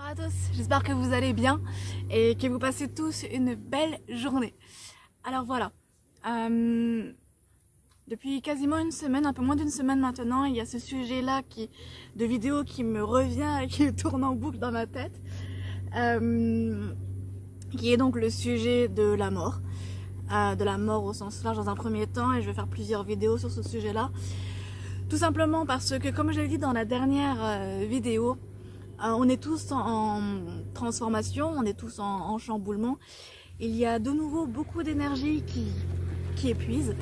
à tous, j'espère que vous allez bien et que vous passez tous une belle journée. Alors voilà, depuis quasiment une semaine, un peu moins d'une semaine maintenant, il y a ce sujet-là de vidéo qui me revient et qui tourne en boucle dans ma tête, qui est donc le sujet de la mort au sens large dans un premier temps, et je vais faire plusieurs vidéos sur ce sujet-là. Tout simplement parce que, comme je l'ai dit dans la dernière vidéo, on est tous en transformation, on est tous en chamboulement. Il y a de nouveau beaucoup d'énergie qui épuise.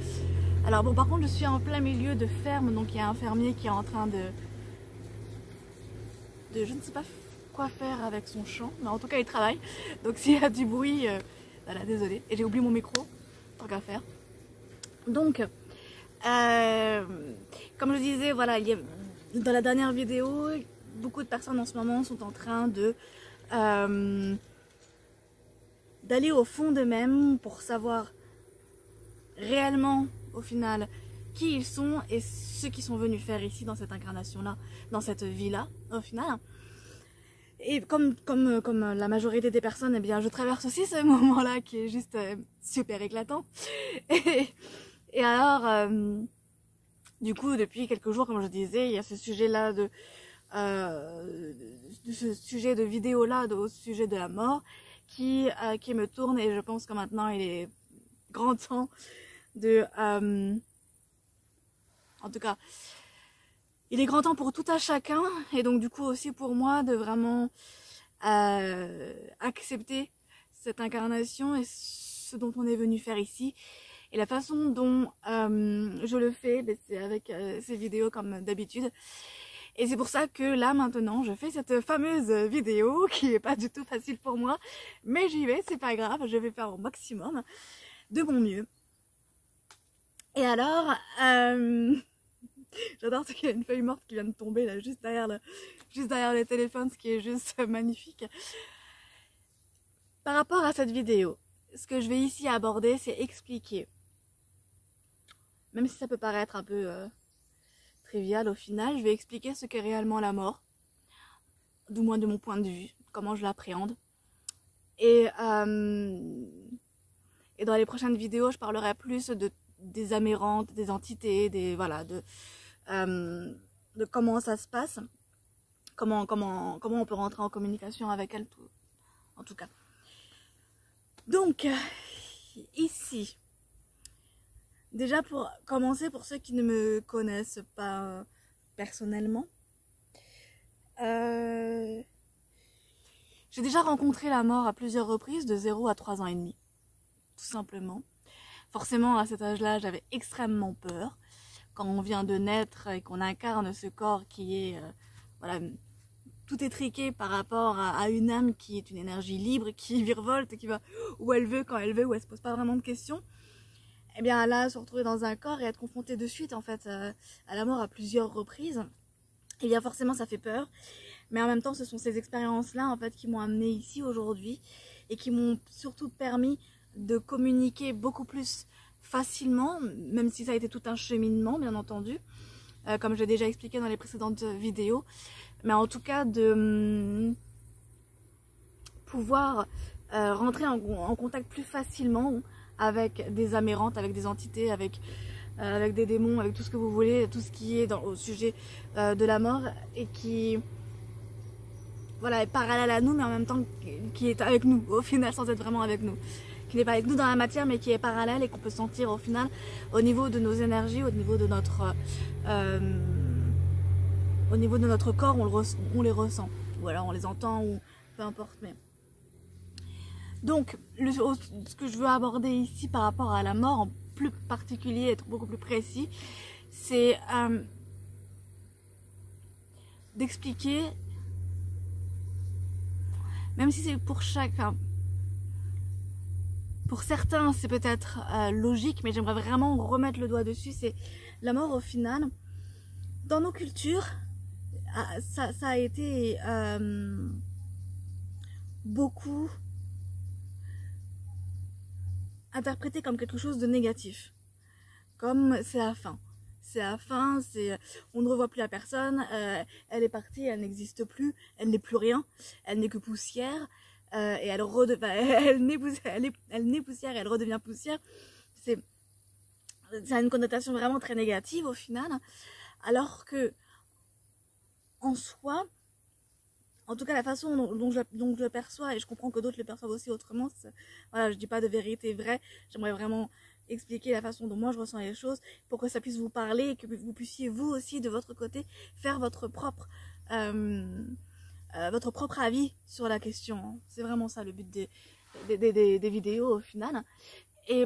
Alors bon, par contre, je suis en plein milieu de ferme, donc il y a un fermier qui est en train de je ne sais pas quoi faire avec son champ, mais en tout cas il travaille. Donc s'il y a du bruit, voilà, désolé. Et j'ai oublié mon micro, tant qu'à faire. Donc, comme je disais, voilà, dans la dernière vidéo, beaucoup de personnes en ce moment sont en train d'aller au fond d'eux-mêmes pour savoir réellement, au final, qui ils sont et ce qu'ils sont venus faire ici dans cette incarnation-là, dans cette vie-là, au final. Et comme la majorité des personnes, eh bien, je traverse aussi ce moment-là qui est juste super éclatant. Et alors, du coup, depuis quelques jours, comme je disais, il y a ce sujet-là ce sujet de vidéo-là au sujet de la mort qui me tourne, et je pense que maintenant il est grand temps en tout cas, il est grand temps pour tout à chacun, et donc du coup aussi pour moi de vraiment accepter cette incarnation et ce dont on est venu faire ici. Et la façon dont je le fais, c'est avec ces vidéos comme d'habitude. Et c'est pour ça que là maintenant je fais cette fameuse vidéo qui est pas du tout facile pour moi, mais j'y vais, c'est pas grave, je vais faire au maximum de mon mieux. Et alors, j'adore qu'il y a une feuille morte qui vient de tomber là juste derrière le téléphone, ce qui est juste magnifique. Par rapport à cette vidéo, ce que je vais ici aborder, c'est expliquer, même si ça peut paraître un peu trivial au final, je vais expliquer ce qu'est réellement la mort, du moins de mon point de vue, comment je l'appréhende. Et dans les prochaines vidéos, je parlerai plus des amérantes, des entités, de comment ça se passe, comment on peut rentrer en communication avec elles, en tout cas. Donc, ici, déjà pour commencer, pour ceux qui ne me connaissent pas personnellement, j'ai déjà rencontré la mort à plusieurs reprises, de 0 à 3 ans et demi, tout simplement. Forcément, à cet âge-là, j'avais extrêmement peur. Quand on vient de naître et qu'on incarne ce corps qui est, voilà, tout étriqué par rapport à une âme qui est une énergie libre, qui virevolte, qui va où elle veut, quand elle veut, où elle se pose pas vraiment de questions. Eh bien là, se retrouver dans un corps et être confronté de suite en fait à la mort à plusieurs reprises, eh bien forcément ça fait peur. Mais en même temps, ce sont ces expériences-là en fait qui m'ont amené ici aujourd'hui et qui m'ont surtout permis de communiquer beaucoup plus facilement, même si ça a été tout un cheminement bien entendu, comme je l'ai déjà expliqué dans les précédentes vidéos, mais en tout cas de pouvoir rentrer en contact plus facilement avec des amérantes, avec des entités, avec des démons, avec tout ce que vous voulez, tout ce qui est au sujet de la mort, et qui voilà, est parallèle à nous, mais en même temps qui est avec nous, au final, sans être vraiment avec nous. Qui n'est pas avec nous dans la matière, mais qui est parallèle et qu'on peut sentir au final au niveau de nos énergies, au niveau de notre corps, on les ressent. Ou alors on les entend, ou peu importe. Mais donc, ce que je veux aborder ici par rapport à la mort, en plus particulier, être beaucoup plus précis, c'est d'expliquer, même si c'est pour chacun, pour certains c'est peut-être logique, mais j'aimerais vraiment remettre le doigt dessus, c'est la mort au final. Dans nos cultures, ça a été beaucoup interprété comme quelque chose de négatif. Comme c'est la fin, c'est la fin, on ne revoit plus la personne, elle est partie, elle n'existe plus, elle n'est plus rien, elle n'est que poussière, et elle naît poussière et elle redevient poussière. Ça a une connotation vraiment très négative au final, alors que en soi, en tout cas la façon dont je le perçois, et je comprends que d'autres le perçoivent aussi autrement, voilà, je dis pas de vérité vraie, j'aimerais vraiment expliquer la façon dont moi je ressens les choses pour que ça puisse vous parler et que vous puissiez vous aussi de votre côté faire votre propre avis sur la question. C'est vraiment ça le but des vidéos au final. Et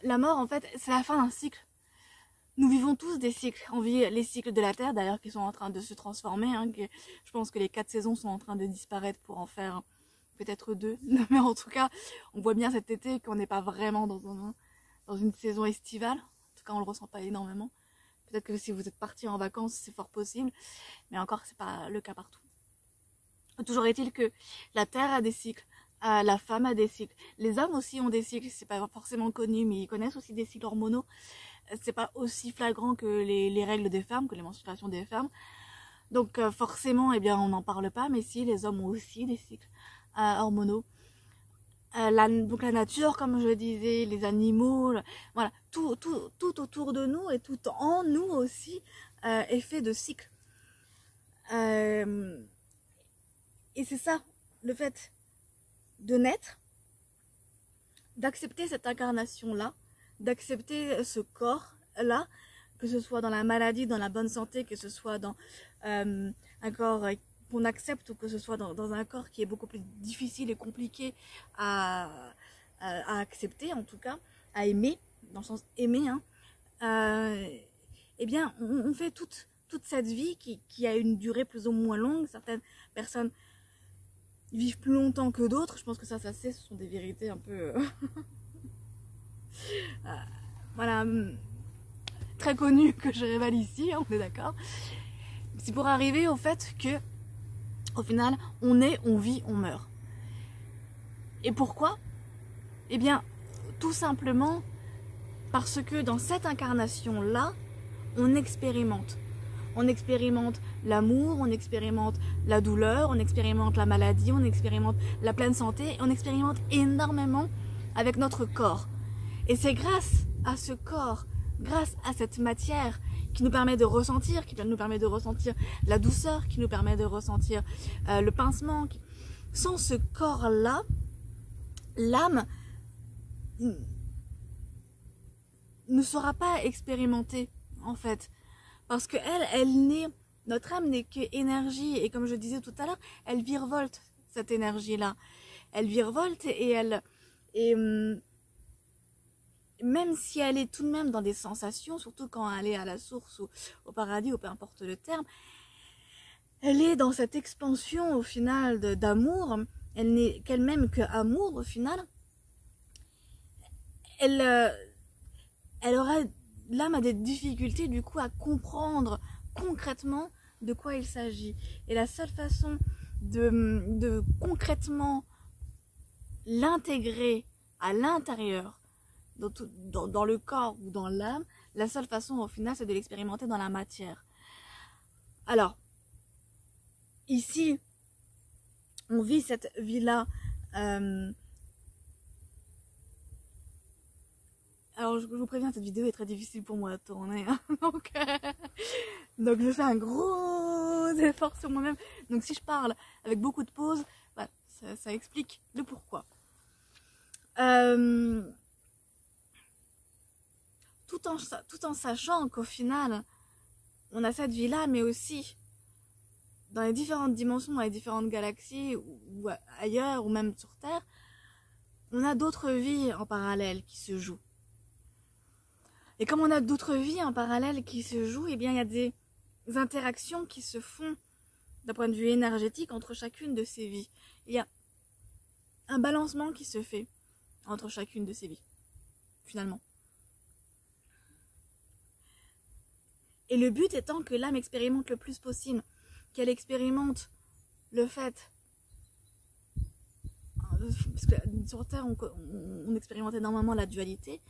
la mort, en fait, c'est la fin d'un cycle. Nous vivons tous des cycles. On vit les cycles de la Terre, d'ailleurs, qui sont en train de se transformer. Je pense que les 4 saisons sont en train de disparaître pour en faire peut-être 2. Mais en tout cas, on voit bien cet été qu'on n'est pas vraiment dans une saison estivale. En tout cas, on le ressent pas énormément. Peut-être que si vous êtes partis en vacances, c'est fort possible. Mais encore, c'est pas le cas partout. Toujours est-il que la Terre a des cycles. La femme a des cycles. Les hommes aussi ont des cycles. C'est pas forcément connu, mais ils connaissent aussi des cycles hormonaux. C'est pas aussi flagrant que les règles des femmes, que les menstruations des femmes. Donc forcément, eh bien, on n'en parle pas, mais si, les hommes ont aussi des cycles hormonaux. Donc la nature, comme je disais, les animaux, voilà, tout autour de nous et tout en nous aussi est fait de cycles. Et c'est ça, le fait de naître, d'accepter cette incarnation-là, d'accepter ce corps-là, que ce soit dans la maladie, dans la bonne santé, que ce soit dans un corps qu'on accepte ou que ce soit dans un corps qui est beaucoup plus difficile et compliqué à accepter, en tout cas, à aimer, dans le sens aimer, eh bien, on fait toute cette vie qui a une durée plus ou moins longue. Certaines personnes vivent plus longtemps que d'autres. Je pense que ça ce sont des vérités un peu... voilà, très connues que je révèle ici, on est d'accord. C'est pour arriver au fait que, au final, on est, on vit, on meurt. Et pourquoi? Eh bien, tout simplement parce que dans cette incarnation-là, on expérimente. On expérimente l'amour, on expérimente la douleur, on expérimente la maladie, on expérimente la pleine santé, on expérimente énormément avec notre corps. Et c'est grâce à ce corps, grâce à cette matière qui nous permet de ressentir, la douceur, qui nous permet de ressentir le pincement. Sans ce corps-là, l'âme ne saura pas expérimenter, en fait. Parce que notre âme n'est que énergie, et comme je disais tout à l'heure, elle virevolte cette énergie-là. Elle virevolte et même si elle est tout de même dans des sensations, surtout quand elle est à la source ou au paradis ou peu importe le terme, elle est dans cette expansion au final d'amour. Elle n'est qu'elle-même que amour au final. L'âme a des difficultés du coup à comprendre concrètement de quoi il s'agit. Et la seule façon de concrètement l'intégrer à l'intérieur, dans le corps ou dans l'âme, la seule façon au final c'est de l'expérimenter dans la matière. Alors, ici, on vit cette vie-là. Alors, je vous préviens, cette vidéo est très difficile pour moi à tourner. Hein. Donc, je fais un gros effort sur moi-même. Donc, si je parle avec beaucoup de pauses, voilà, ça explique le pourquoi. Tout en sachant qu'au final, on a cette vie-là, mais aussi dans les différentes dimensions, dans les différentes galaxies, ou ailleurs, ou même sur Terre, on a d'autres vies en parallèle qui se jouent. Et comme on a d'autres vies en parallèle qui se jouent, eh bien il y a des interactions qui se font d'un point de vue énergétique entre chacune de ces vies. Il y a un balancement qui se fait entre chacune de ces vies, finalement. Et le but étant que l'âme expérimente le plus possible, qu'elle expérimente le fait, parce que sur Terre on expérimente énormément la dualité,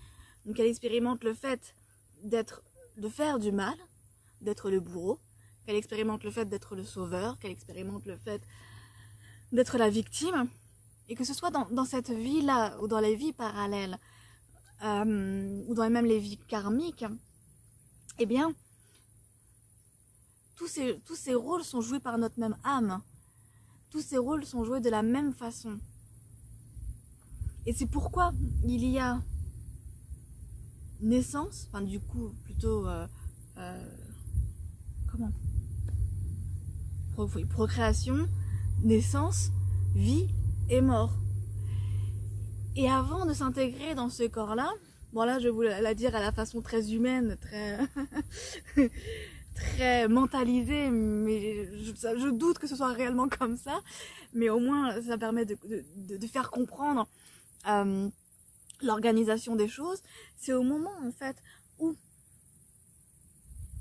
donc elle expérimente le fait d'être de faire du mal, d'être le bourreau, qu'elle expérimente le fait d'être le sauveur, qu'elle expérimente le fait d'être la victime, et que ce soit dans cette vie-là, ou dans les vies parallèles, ou dans même les vies karmiques, eh bien, tous ces rôles sont joués par notre même âme. Tous ces rôles sont joués de la même façon. Et c'est pourquoi il y a naissance, enfin du coup plutôt comment procréation, naissance, vie et mort. Et avant de s'intégrer dans ce corps-là, bon là je vais vous la dire à la façon très humaine, très très mentalisée, mais je doute que ce soit réellement comme ça, mais au moins ça permet de faire comprendre l'organisation des choses. C'est au moment en fait où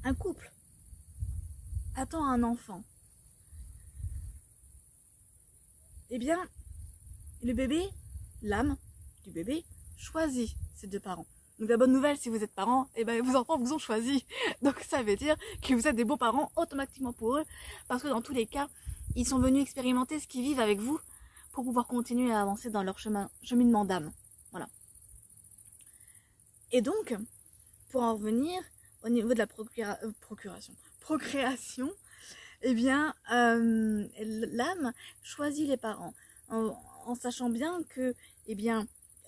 un couple attend un enfant, eh bien le bébé, l'âme du bébé choisit ses deux parents. Donc la bonne nouvelle, si vous êtes parents, eh ben vos enfants vous ont choisi. Donc ça veut dire que vous êtes des bons parents automatiquement pour eux, parce que dans tous les cas, ils sont venus expérimenter ce qu'ils vivent avec vous pour pouvoir continuer à avancer dans leur cheminement d'âme. Voilà. Et donc, pour en revenir au niveau de la procréation, eh bien, l'âme choisit les parents en sachant bien que, eh bien,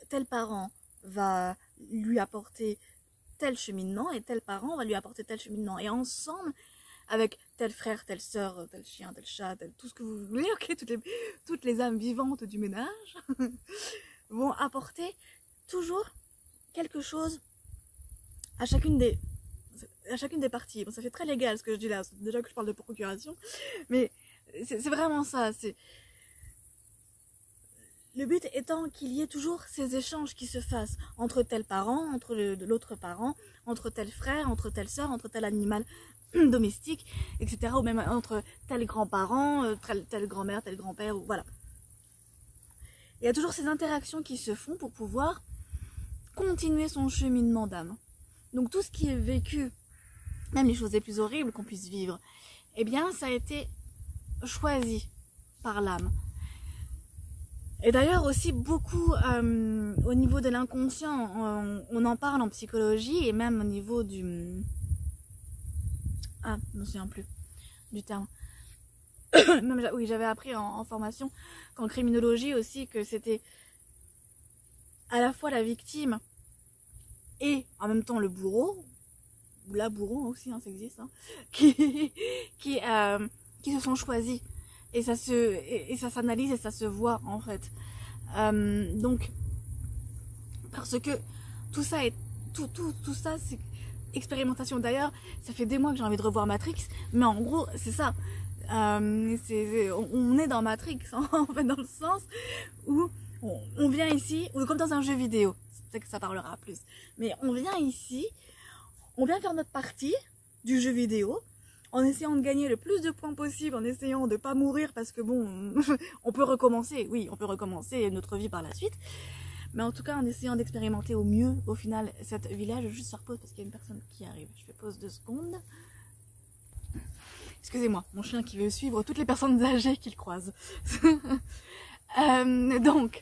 tel parent va lui apporter tel cheminement et tel parent va lui apporter tel cheminement. Et ensemble, avec tel frère, telle sœur, tel chien, tel chat, tout ce que vous voulez, ok, toutes les âmes vivantes du ménage vont apporter toujours quelque chose à chacune des parties. Bon, ça fait très légal ce que je dis là, déjà que je parle de procuration, mais c'est vraiment ça. Le but étant qu'il y ait toujours ces échanges qui se fassent entre tel parent, entre l'autre parent, entre tel frère, entre telle sœur, entre tel animal domestique, etc. Ou même entre tel grand-parent, telle grand-mère, tel grand-père, voilà. Il y a toujours ces interactions qui se font pour pouvoir continuer son cheminement d'âme. Donc tout ce qui est vécu, même les choses les plus horribles qu'on puisse vivre, eh bien ça a été choisi par l'âme. Et d'ailleurs aussi beaucoup au niveau de l'inconscient, on en parle en psychologie et même au niveau du... Ah, je ne me souviens plus du terme. Même, oui, j'avais appris en formation qu'en criminologie aussi que c'était à la fois la victime et en même temps le bourreau, ou la bourreau aussi, hein, ça existe, hein, qui se sont choisis. Et ça s'analyse et ça se voit en fait. Donc, parce que tout ça est tout ça c'est expérimentation. D'ailleurs, ça fait des mois que j'ai envie de revoir Matrix, mais en gros c'est ça. On est dans Matrix en fait, dans le sens où on vient ici, ou comme dans un jeu vidéo. C'est que ça parlera plus. Mais on vient ici, on vient faire notre partie du jeu vidéo. En essayant de gagner le plus de points possible, en essayant de pas mourir parce que bon, on peut recommencer, oui, on peut recommencer notre vie par la suite, mais en tout cas en essayant d'expérimenter au mieux, au final, cette vie-là. Je vais juste faire pause parce qu'il y a une personne qui arrive. Je fais pause 2 secondes. Excusez-moi, mon chien qui veut suivre toutes les personnes âgées qu'il croise. Donc,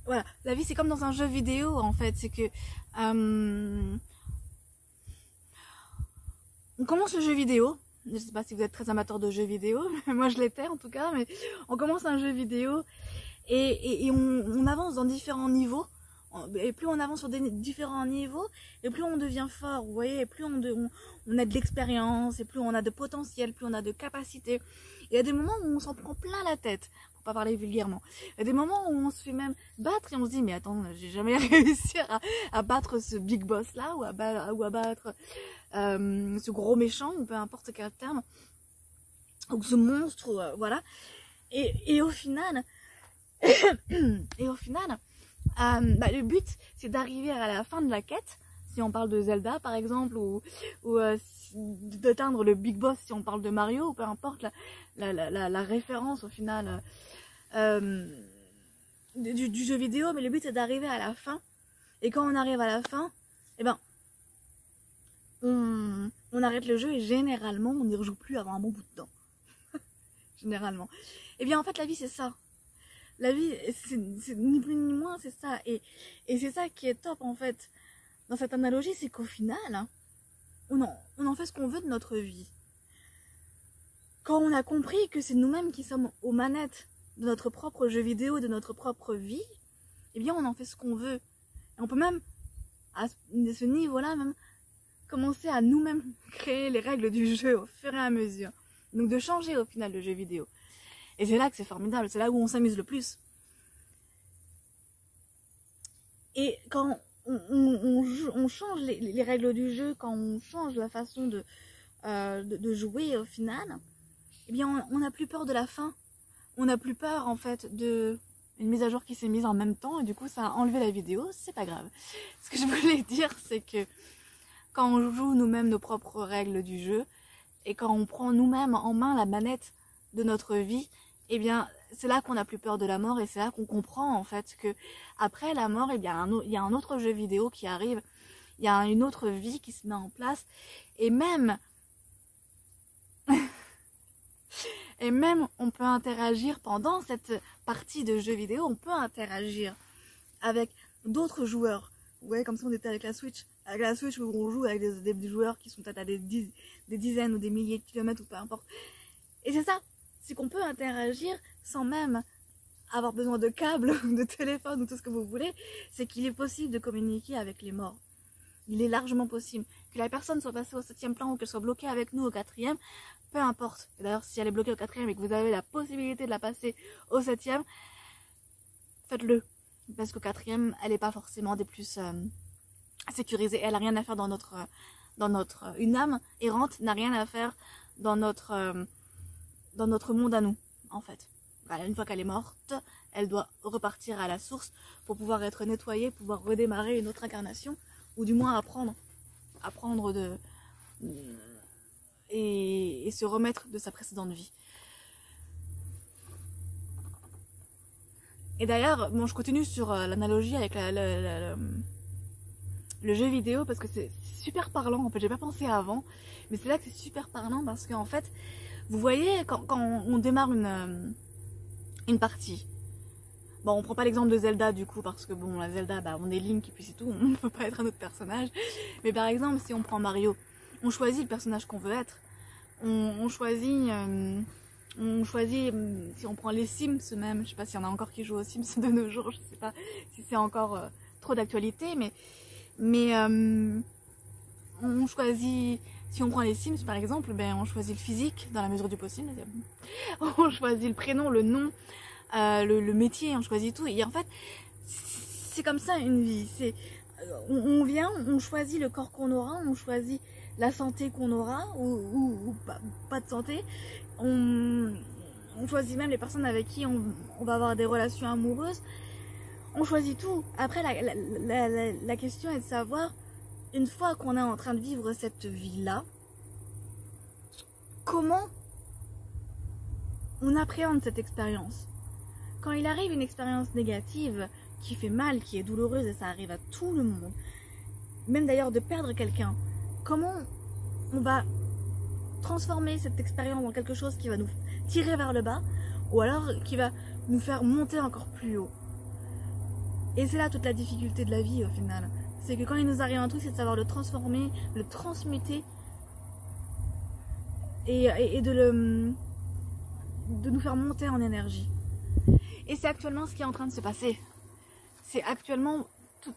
voilà, la vie c'est comme dans un jeu vidéo en fait, c'est que... on commence le jeu vidéo, je sais pas si vous êtes très amateur de jeux vidéo, moi je l'étais en tout cas, mais on commence un jeu vidéo et on avance dans différents niveaux, et plus on avance sur des différents niveaux, et plus on devient fort, vous voyez, et plus on a de l'expérience, et plus on a de potentiel, plus on a de capacité. Il y a des moments où on s'en prend plein la tête, pour pas parler vulgairement. Il y a des moments où on se fait même battre et on se dit mais attends, j'ai jamais réussi à battre ce big boss là, ou à battre ce gros méchant, ou peu importe quel terme, ou ce monstre, voilà. Et au final, le but c'est d'arriver à la fin de la quête, si on parle de Zelda par exemple, ou d'atteindre le big boss si on parle de Mario, ou peu importe la référence au final du jeu vidéo, mais le but c'est d'arriver à la fin. Et quand on arrive à la fin, eh ben on arrête le jeu et généralement on n'y rejoue plus avant un bon bout de temps. Généralement. Et bien en fait la vie c'est ça. La vie c'est ni plus ni moins, c'est ça. Et c'est ça qui est top en fait dans cette analogie, c'est qu'au final, hein, on en fait ce qu'on veut de notre vie. Quand on a compris que c'est nous-mêmes qui sommes aux manettes de notre propre jeu vidéo, de notre propre vie, eh bien on en fait ce qu'on veut. Et on peut même, à ce niveau-là, même commencer à nous-mêmes créer les règles du jeu au fur et à mesure. Donc de changer au final le jeu vidéo. Et c'est là que c'est formidable, c'est là où on s'amuse le plus. Et quand on change les règles du jeu, quand on change la façon de jouer au final, eh bien on n'a plus peur de la fin. On n'a plus peur en fait de une mise à jour qui s'est mise en même temps et du coup ça a enlevé la vidéo, c'est pas grave. Ce que je voulais dire c'est que quand on joue nous-mêmes nos propres règles du jeu et quand on prend nous-mêmes en main la manette de notre vie, eh bien c'est là qu'on n'a plus peur de la mort et c'est là qu'on comprend en fait que après la mort, eh bien il y a un autre jeu vidéo qui arrive, il y a une autre vie qui se met en place et même on peut interagir pendant cette partie de jeu vidéo, on peut interagir avec d'autres joueurs. Ouais, comme si on était avec la Switch. Avec la Switch où on joue avec des joueurs qui sont peut-être à des dizaines ou des milliers de kilomètres ou peu importe. Et c'est ça, c'est qu'on peut interagir sans même avoir besoin de câbles, de téléphone ou tout ce que vous voulez. C'est qu'il est possible de communiquer avec les morts. Il est largement possible. Que la personne soit passée au 7e plan ou qu'elle soit bloquée avec nous au 4e, peu importe. Et d'ailleurs, si elle est bloquée au 4e et que vous avez la possibilité de la passer au 7e, faites-le. Parce qu'au 4e, elle n'est pas forcément des plus sécurisée. Elle n'a rien à faire dans notre... une âme errante n'a rien à faire dans notre monde à nous, en fait. Voilà, une fois qu'elle est morte, elle doit repartir à la source pour pouvoir être nettoyée, pouvoir redémarrer une autre incarnation, ou du moins apprendre et se remettre de sa précédente vie. Et d'ailleurs, bon, je continue sur l'analogie avec le jeu vidéo parce que c'est super parlant. En fait, j'ai pas pensé avant, mais c'est là que c'est super parlant parce qu'en fait, vous voyez, quand on démarre une partie, bon, on prend pas l'exemple de Zelda du coup parce que bon, la Zelda, bah, on est Link et puis c'est tout, on ne peut pas être un autre personnage. Mais par exemple, si on prend Mario, on choisit le personnage qu'on veut être. On choisit, si on prend les Sims même, je sais pas s'il y en a encore qui jouent aux Sims de nos jours, je sais pas si c'est encore trop d'actualité, mais on choisit, si on prend les Sims par exemple, ben on choisit le physique dans la mesure du possible, on choisit le prénom, le nom, le métier, on choisit tout, et en fait c'est comme ça une vie, c'est on vient, on choisit le corps qu'on aura, on choisit la santé qu'on aura ou pas de santé, on choisit même les personnes avec qui on va avoir des relations amoureuses, on choisit tout. Après la question est de savoir, une fois qu'on est en train de vivre cette vie-là, comment on appréhende cette expérience. Quand il arrive une expérience négative qui fait mal, qui est douloureuse, et ça arrive à tout le monde, même d'ailleurs de perdre quelqu'un, comment on va transformer cette expérience en quelque chose qui va nous tirer vers le bas ou alors qui va nous faire monter encore plus haut. Et c'est là toute la difficulté de la vie au final. C'est que quand il nous arrive un truc, c'est de savoir le transformer, le transmuter et de nous faire monter en énergie. Et c'est actuellement ce qui est en train de se passer. C'est actuellement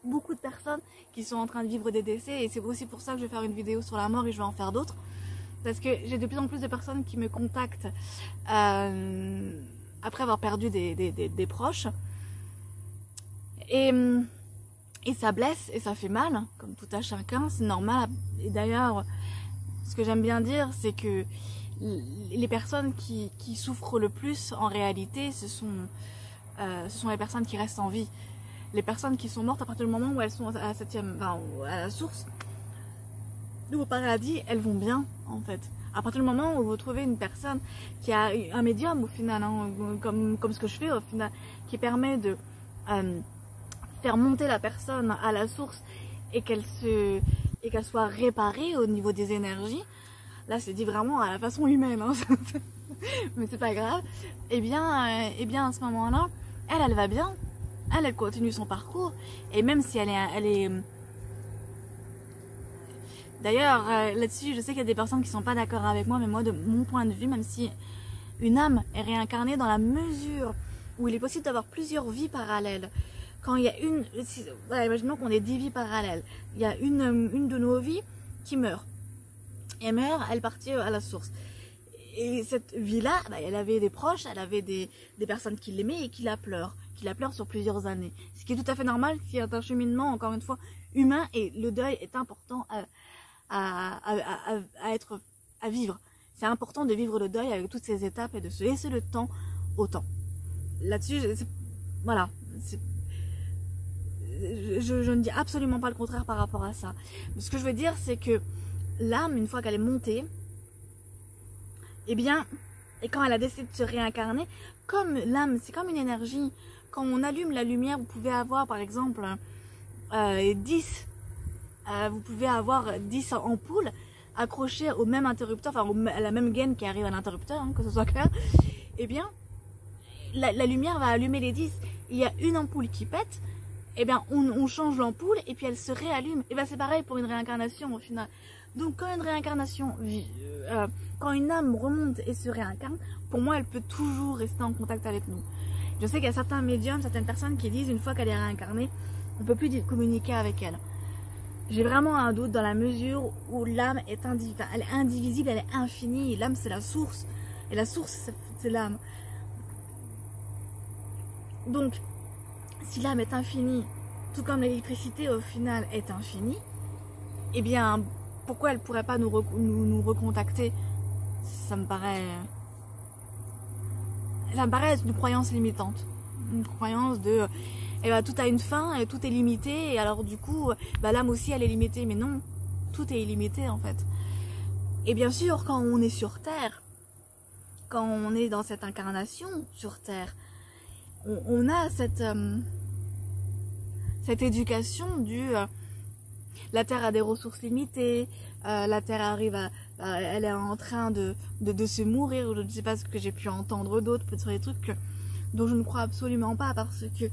beaucoup de personnes qui sont en train de vivre des décès et c'est aussi pour ça que je vais faire une vidéo sur la mort et je vais en faire d'autres parce que j'ai de plus en plus de personnes qui me contactent après avoir perdu des proches et ça blesse et ça fait mal comme tout à chacun, c'est normal. Et d'ailleurs ce que j'aime bien dire c'est que les personnes qui souffrent le plus en réalité ce sont les personnes qui restent en vie. Les personnes qui sont mortes à partir du moment où elles sont à la source ou au paradis, elles vont bien en fait. À partir du moment où vous trouvez une personne qui a un médium au final, hein, comme ce que je fais au final, qui permet de faire monter la personne à la source et qu'elle et qu'elle soit réparée au niveau des énergies, là c'est dit vraiment à la façon humaine, hein, mais c'est pas grave, et bien à ce moment-là, elle va bien, elle continue son parcours, et même si elle est... D'ailleurs, là-dessus, je sais qu'il y a des personnes qui sont pas d'accord avec moi, mais moi, de mon point de vue, même si une âme est réincarnée dans la mesure où il est possible d'avoir plusieurs vies parallèles, quand il y a voilà, imaginons qu'on ait 10 vies parallèles, il y a une de nos vies qui meurt. Et elle meurt, elle partit à la source. Et cette vie-là, bah, elle avait des proches, elle avait des personnes qui l'aimaient et qui la pleurent sur plusieurs années. Ce qui est tout à fait normal, qui est un cheminement, encore une fois, humain, et le deuil est important à vivre. C'est important de vivre le deuil avec toutes ces étapes et de se laisser le temps au temps. Là-dessus, voilà. Je ne dis absolument pas le contraire par rapport à ça. Mais ce que je veux dire, c'est que l'âme, une fois qu'elle est montée, eh bien, et quand elle a décidé de se réincarner, comme l'âme, c'est comme une énergie. Quand on allume la lumière, vous pouvez avoir, par exemple, 10 vous pouvez avoir 10 ampoules accrochées au même interrupteur, enfin à la même gaine qui arrive à l'interrupteur, hein, que ce soit clair. Eh bien, la lumière va allumer les 10. Il y a une ampoule qui pète, eh bien on change l'ampoule et puis elle se réallume. Et bien c'est pareil pour une réincarnation au final. Donc quand une réincarnation, quand une âme remonte et se réincarne, pour moi elle peut toujours rester en contact avec nous. Je sais qu'il y a certains médiums, certaines personnes qui disent une fois qu'elle est réincarnée, on ne peut plus communiquer avec elle. J'ai vraiment un doute dans la mesure où l'âme est indivisible, elle est infinie. L'âme c'est la source. Et la source c'est l'âme. Donc, si l'âme est infinie, tout comme l'électricité au final est infinie, eh bien, pourquoi elle ne pourrait pas nous recontacter? Ça me paraît être une croyance limitante. Une croyance de... Eh ben, tout a une fin, et tout est limité, et alors du coup, bah, l'âme aussi elle est limitée, mais non, tout est illimité en fait. Et bien sûr, quand on est sur Terre, quand on est dans cette incarnation sur Terre, on a cette éducation du... la Terre a des ressources limitées, la Terre arrive elle est en train de se mourir, je ne sais pas ce que j'ai pu entendre d'autres, peut-être sur des trucs dont je ne crois absolument pas, parce que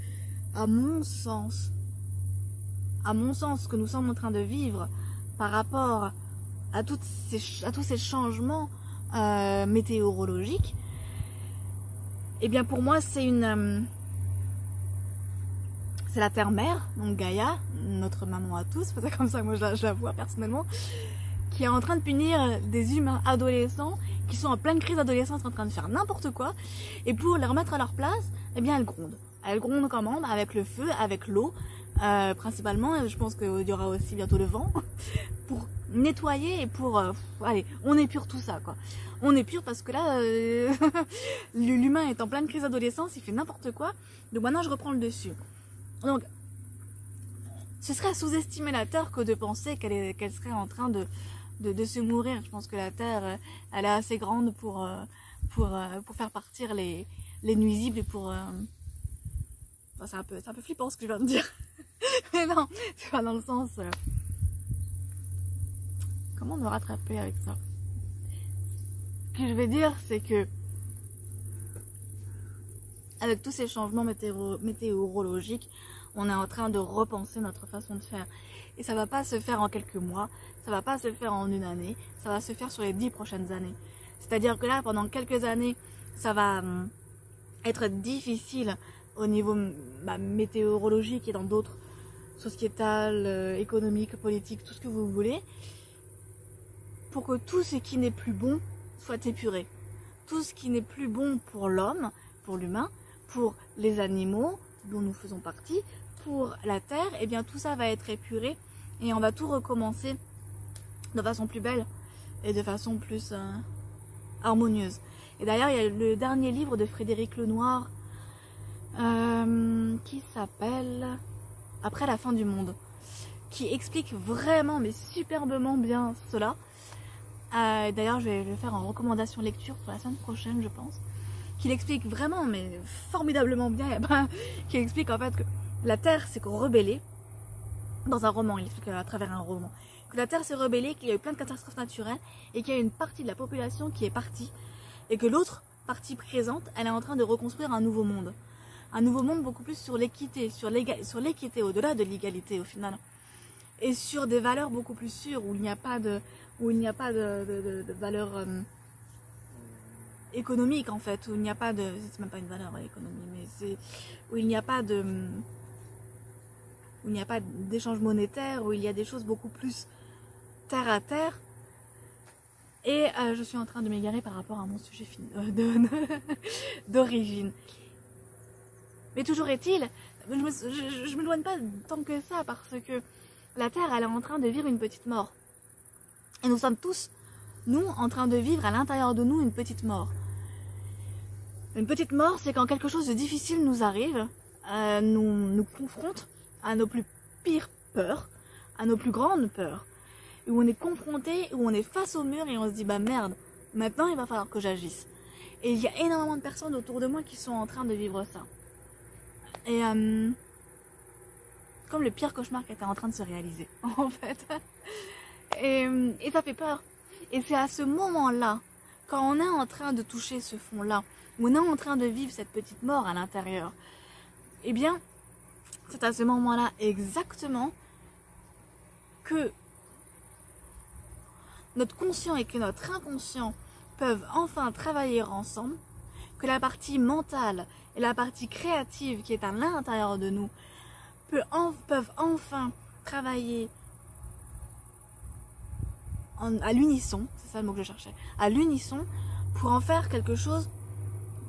à mon sens, ce que nous sommes en train de vivre par rapport à tous ces changements météorologiques, eh bien pour moi c'est la Terre-Mère, donc Gaïa, notre maman à tous, c'est comme ça que moi je la vois personnellement, qui est en train de punir des humains adolescents qui sont en pleine crise d'adolescence, en train de faire n'importe quoi, et pour les remettre à leur place, eh bien elle gronde. Elle gronde comment? Avec le feu, avec l'eau, principalement, et je pense qu'il y aura aussi bientôt le vent, pour nettoyer et pour... allez, on épure tout ça, quoi. On épure parce que là, l'humain est en pleine crise d'adolescence, il fait n'importe quoi, donc maintenant je reprends le dessus. Donc, ce serait sous-estimer la Terre que de penser qu'elle serait en train de se mourir. Je pense que la Terre, elle est assez grande pour faire partir les nuisibles et pour... Enfin, c'est un peu flippant ce que je viens de dire. Mais non, c'est pas dans le sens... Comment me rattraper avec ça? Ce que je vais dire, c'est que avec tous ces changements météorologiques, on est en train de repenser notre façon de faire. Et ça va pas se faire en quelques mois, ça va pas se faire en une année, ça va se faire sur les 10 prochaines années. C'est-à-dire que là, pendant quelques années, ça va être difficile au niveau météorologique et dans d'autres sociétales, économiques, politiques, tout ce que vous voulez, pour que tout ce qui n'est plus bon soit épuré. Tout ce qui n'est plus bon pour l'homme, pour l'humain, pour les animaux dont nous faisons partie, pour la terre, et bien tout ça va être épuré et on va tout recommencer de façon plus belle et de façon plus harmonieuse. Et d'ailleurs, il y a le dernier livre de Frédéric Lenoir qui s'appelle Après la fin du monde, qui explique vraiment, mais superbement bien cela. D'ailleurs, je vais faire en recommandation lecture pour la semaine prochaine, je pense. Qu'il explique vraiment, mais formidablement bien, qui explique en fait que la Terre s'est rebellée dans un roman, il explique à travers un roman, que la Terre s'est rebellée, qu'il y a eu plein de catastrophes naturelles et qu'il y a une partie de la population qui est partie et que l'autre partie présente, elle est en train de reconstruire un nouveau monde. Un nouveau monde beaucoup plus sur l'équité, sur l'équité au-delà de l'égalité au final. Et sur des valeurs beaucoup plus sûres où il n'y a pas de valeurs économiques en fait, où il n'y a pas de, c'est même pas une valeur économique, mais c'est où il n'y a pas d'échange monétaire, où il y a des choses beaucoup plus terre à terre. Et je suis en train de m'égarer par rapport à mon sujet d'origine. Mais toujours est-il, je m'éloigne pas tant que ça parce que la Terre, elle est en train de vivre une petite mort. Et nous sommes tous, nous, en train de vivre à l'intérieur de nous une petite mort. Une petite mort, c'est quand quelque chose de difficile nous arrive, nous confronte à nos plus pires peurs, à nos plus grandes peurs. Où on est confronté, où on est face au mur et on se dit bah merde, maintenant il va falloir que j'agisse. Et il y a énormément de personnes autour de moi qui sont en train de vivre ça. Et comme le pire cauchemar qui était en train de se réaliser, en fait. Et ça fait peur. Et c'est à ce moment-là, quand on est en train de toucher ce fond-là, où on est en train de vivre cette petite mort à l'intérieur, eh bien, c'est à ce moment-là exactement que notre conscient et que notre inconscient peuvent enfin travailler ensemble, que la partie mentale et la partie créative qui est à l'intérieur de nous peuvent enfin travailler à l'unisson, c'est ça le mot que je cherchais, à l'unisson pour en faire quelque chose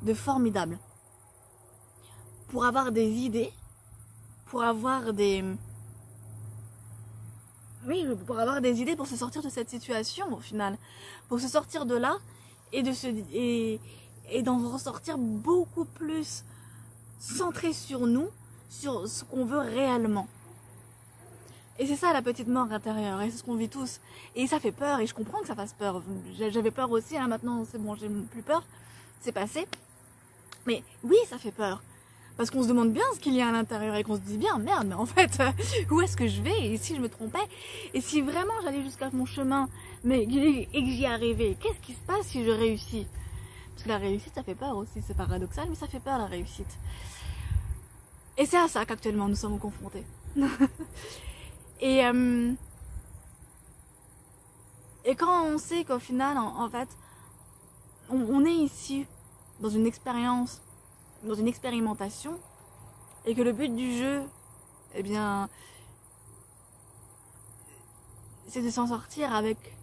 de formidable. Pour avoir des idées, pour avoir des... Oui, pour avoir des idées pour se sortir de cette situation au final. Pour se sortir de là et d'en ressortir beaucoup plus centré sur nous, sur ce qu'on veut réellement. Et c'est ça la petite mort intérieure, et c'est ce qu'on vit tous. Et ça fait peur, et je comprends que ça fasse peur. J'avais peur aussi, hein, maintenant c'est bon, j'ai plus peur, c'est passé. Mais oui, ça fait peur. Parce qu'on se demande bien ce qu'il y a à l'intérieur et qu'on se dit bien, merde, mais en fait, où est-ce que je vais? Et si je me trompais? Et si vraiment j'allais jusqu'à mon chemin et que j'y arrivais, qu'est-ce qui se passe si je réussis? Parce que la réussite, ça fait peur aussi, c'est paradoxal, mais ça fait peur la réussite. Et c'est à ça qu'actuellement nous sommes confrontés. Et quand on sait qu'au final, en fait, on est ici dans une expérience, dans une expérimentation, et que le but du jeu, eh bien, c'est de s'en sortir avec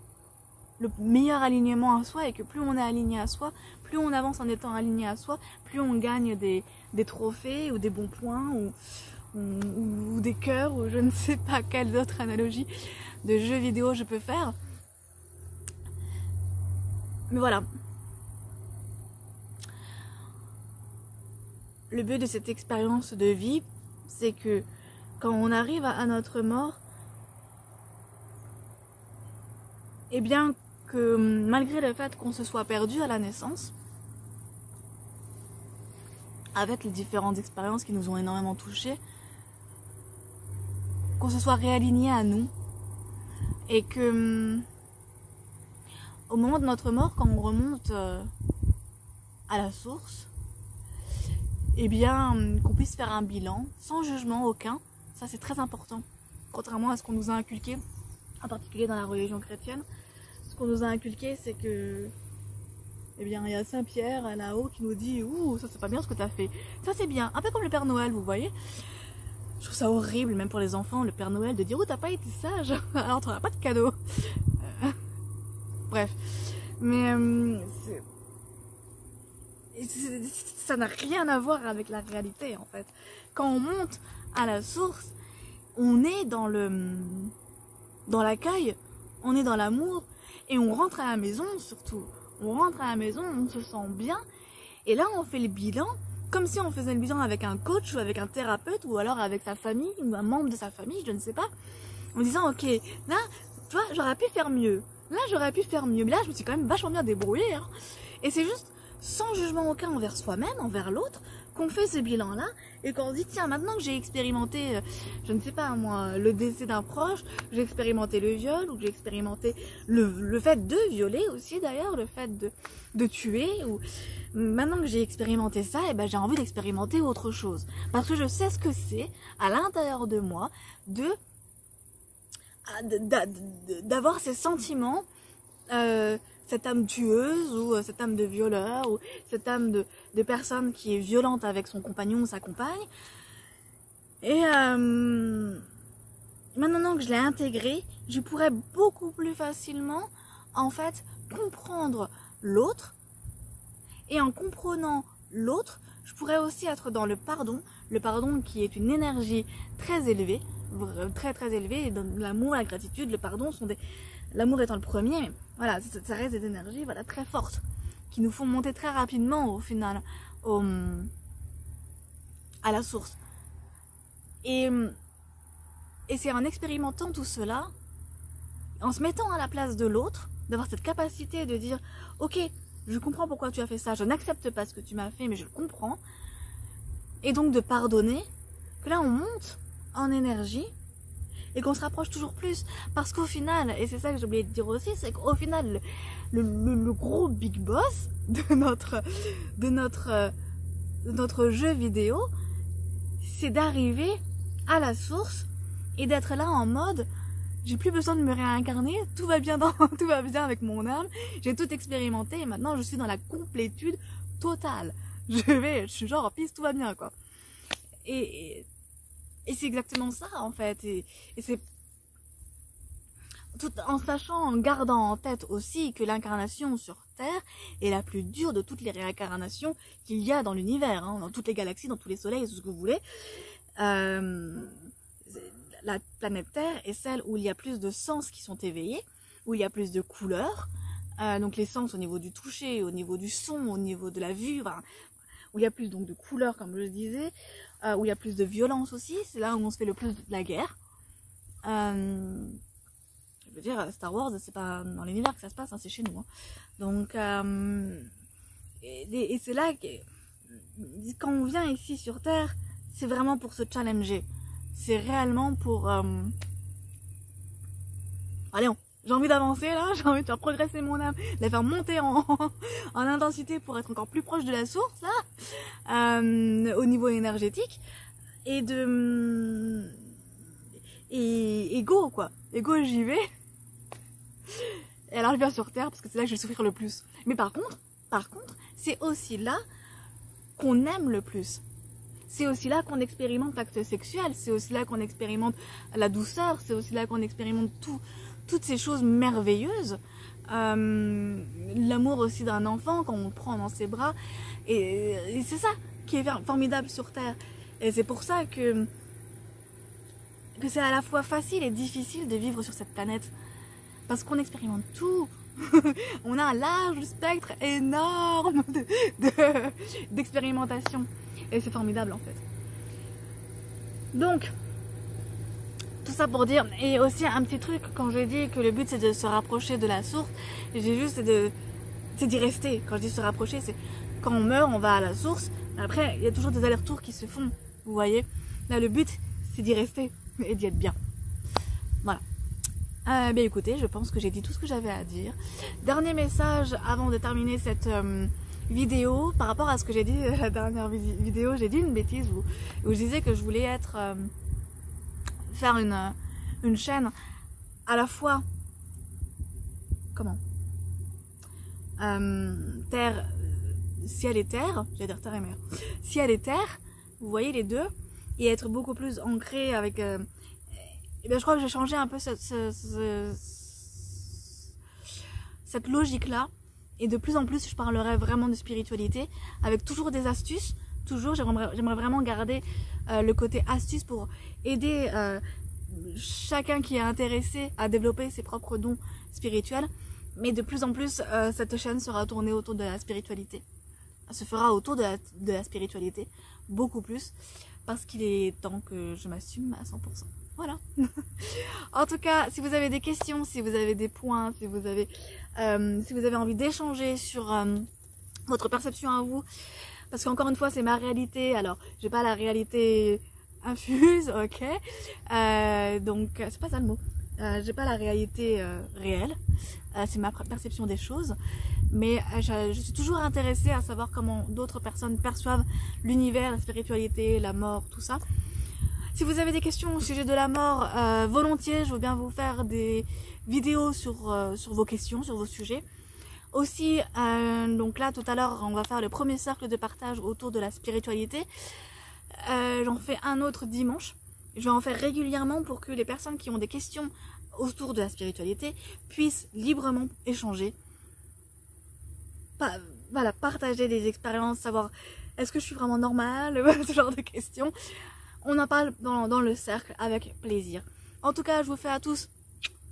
le meilleur alignement à soi, et que plus on est aligné à soi, plus on avance en étant aligné à soi, plus on gagne des trophées ou des bons points ou des cœurs, ou je ne sais pas quelle autre analogie de jeux vidéo je peux faire. Mais voilà. Le but de cette expérience de vie, c'est que quand on arrive à notre mort, eh bien que malgré le fait qu'on se soit perdu à la naissance, avec les différentes expériences qui nous ont énormément touchés, qu'on se soit réaligné à nous, et que au moment de notre mort, quand on remonte à la source, eh bien, qu'on puisse faire un bilan, sans jugement aucun. Ça, c'est très important. Contrairement à ce qu'on nous a inculqué, en particulier dans la religion chrétienne. Ce qu'on nous a inculqué, c'est que, eh bien, il y a Saint-Pierre là-haut qui nous dit « Ouh, ça c'est pas bien ce que t'as fait. Ça c'est bien. » Un peu comme le Père Noël, vous voyez. Je trouve ça horrible, même pour les enfants, le Père Noël, de dire « Oh, t'as pas été sage. Alors t'auras pas de cadeau. » Bref. Mais ça n'a rien à voir avec la réalité en fait. Quand on monte à la source, on est dans l'accueil, on est dans l'amour, et on rentre à la maison surtout. On rentre à la maison, on se sent bien, et là on fait le bilan, comme si on faisait le bilan avec un coach ou avec un thérapeute, ou alors avec sa famille, ou un membre de sa famille, je ne sais pas, en disant ok, là, tu vois, j'aurais pu faire mieux. Là, j'aurais pu faire mieux. Mais là, je me suis quand même vachement bien débrouillée. Hein. Et c'est juste sans jugement aucun envers soi-même, envers l'autre, qu'on fait ce bilan-là et qu'on se dit tiens, maintenant que j'ai expérimenté, je ne sais pas moi, le décès d'un proche, j'ai expérimenté le viol, ou j'ai expérimenté le fait de violer aussi d'ailleurs, le fait de tuer, ou maintenant que j'ai expérimenté ça, et ben j'ai envie d'expérimenter autre chose. Parce que je sais ce que c'est à l'intérieur de moi d'avoir ces sentiments, cette âme tueuse ou cette âme de violeur ou cette âme de personne qui est violente avec son compagnon ou sa compagne. Et maintenant que je l'ai intégré, je pourrais beaucoup plus facilement en fait comprendre l'autre, et en comprenant l'autre, je pourrais aussi être dans le pardon qui est une énergie très élevée, très très élevée, et dans l'amour, la gratitude, le pardon sont l'amour étant le premier, mais voilà, ça reste des énergies voilà, très fortes, qui nous font monter très rapidement au final à la source. Et c'est en expérimentant tout cela, en se mettant à la place de l'autre, d'avoir cette capacité de dire ok, je comprends pourquoi tu as fait ça, je n'accepte pas ce que tu m'as fait, mais je le comprends, et donc de pardonner, que là on monte en énergie, et qu'on se rapproche toujours plus, parce qu'au final, et c'est ça que j'ai oublié de dire aussi, c'est qu'au final, le gros big boss de notre jeu vidéo, c'est d'arriver à la source, et d'être là en mode, j'ai plus besoin de me réincarner, tout va bien tout va bien avec mon âme, j'ai tout expérimenté, et maintenant je suis dans la complétude totale. Je suis genre en piste, tout va bien quoi. Et c'est exactement ça en fait, et c'est tout en sachant, en gardant en tête aussi que l'incarnation sur Terre est la plus dure de toutes les réincarnations qu'il y a dans l'univers, hein, dans toutes les galaxies, dans tous les soleils, tout ce que vous voulez. La planète Terre est celle où il y a plus de sens qui sont éveillés, où il y a plus de couleurs, donc les sens au niveau du toucher, au niveau du son, au niveau de la vue, enfin, où il y a plus donc de couleurs comme je le disais, où il y a plus de violence aussi, c'est là où on se fait le plus de la guerre. Je veux dire, Star Wars, c'est pas dans l'univers que ça se passe, hein, c'est chez nous. Hein. Donc, et c'est là que quand on vient ici sur Terre, c'est vraiment pour se challenger. C'est réellement pour... Allez, j'ai envie d'avancer là, j'ai envie de faire progresser mon âme, de la faire monter en intensité pour être encore plus proche de la source là, au niveau énergétique, et go quoi, et go j'y vais. Et alors je viens sur Terre parce que c'est là que je vais souffrir le plus. Mais par contre, c'est aussi là qu'on aime le plus. C'est aussi là qu'on expérimente l'acte sexuel, c'est aussi là qu'on expérimente la douceur, c'est aussi là qu'on expérimente toutes ces choses merveilleuses. L'amour aussi d'un enfant quand on le prend dans ses bras. Et c'est ça qui est formidable sur Terre. Et c'est pour ça que c'est à la fois facile et difficile de vivre sur cette planète. Parce qu'on expérimente tout. On a un large spectre énorme d'expérimentation. Et c'est formidable en fait. Donc, tout ça pour dire, et aussi un petit truc, quand j'ai dit que le but c'est de se rapprocher de la source, j'ai juste c'est d'y rester. Quand je dis se rapprocher, c'est quand on meurt, on va à la source. Après, il y a toujours des allers-retours qui se font, vous voyez. Là, le but, c'est d'y rester et d'y être bien. Voilà. Ben écoutez, je pense que j'ai dit tout ce que j'avais à dire. Dernier message avant de terminer cette vidéo, par rapport à ce que j'ai dit la dernière vidéo, j'ai dit une bêtise où je disais que je voulais faire une chaîne à la fois terre, ciel et terre, j'allais dire terre et mer, ciel et terre, vous voyez les deux, et être beaucoup plus ancré avec et bien je crois que j'ai changé un peu cette logique là, et de plus en plus je parlerai vraiment de spiritualité avec toujours des astuces. Toujours, j'aimerais vraiment garder le côté astuce pour aider chacun qui est intéressé à développer ses propres dons spirituels. Mais de plus en plus, cette chaîne sera tournée autour de la spiritualité. Elle se fera autour de la spiritualité, beaucoup plus, parce qu'il est temps que je m'assume à 100%. Voilà. En tout cas, si vous avez des questions, si vous avez des points, si vous avez envie d'échanger sur votre perception à vous, parce qu'encore une fois c'est ma réalité, alors j'ai pas la réalité infuse, ok, donc c'est pas ça le mot, j'ai pas la réalité réelle, c'est ma perception des choses, mais je suis toujours intéressée à savoir comment d'autres personnes perçoivent l'univers, la spiritualité, la mort, tout ça. Si vous avez des questions au sujet de la mort, volontiers, je veux bien vous faire des vidéos sur vos questions, sur vos sujets. Aussi, donc là tout à l'heure on va faire le premier cercle de partage autour de la spiritualité. J'en fais un autre dimanche. Je vais en faire régulièrement pour que les personnes qui ont des questions autour de la spiritualité puissent librement échanger. Voilà, partager des expériences, savoir est-ce que je suis vraiment normale, ce genre de questions. On en parle dans le cercle avec plaisir. En tout cas, je vous fais à tous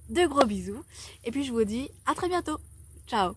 de gros bisous. Et puis je vous dis à très bientôt. Ciao.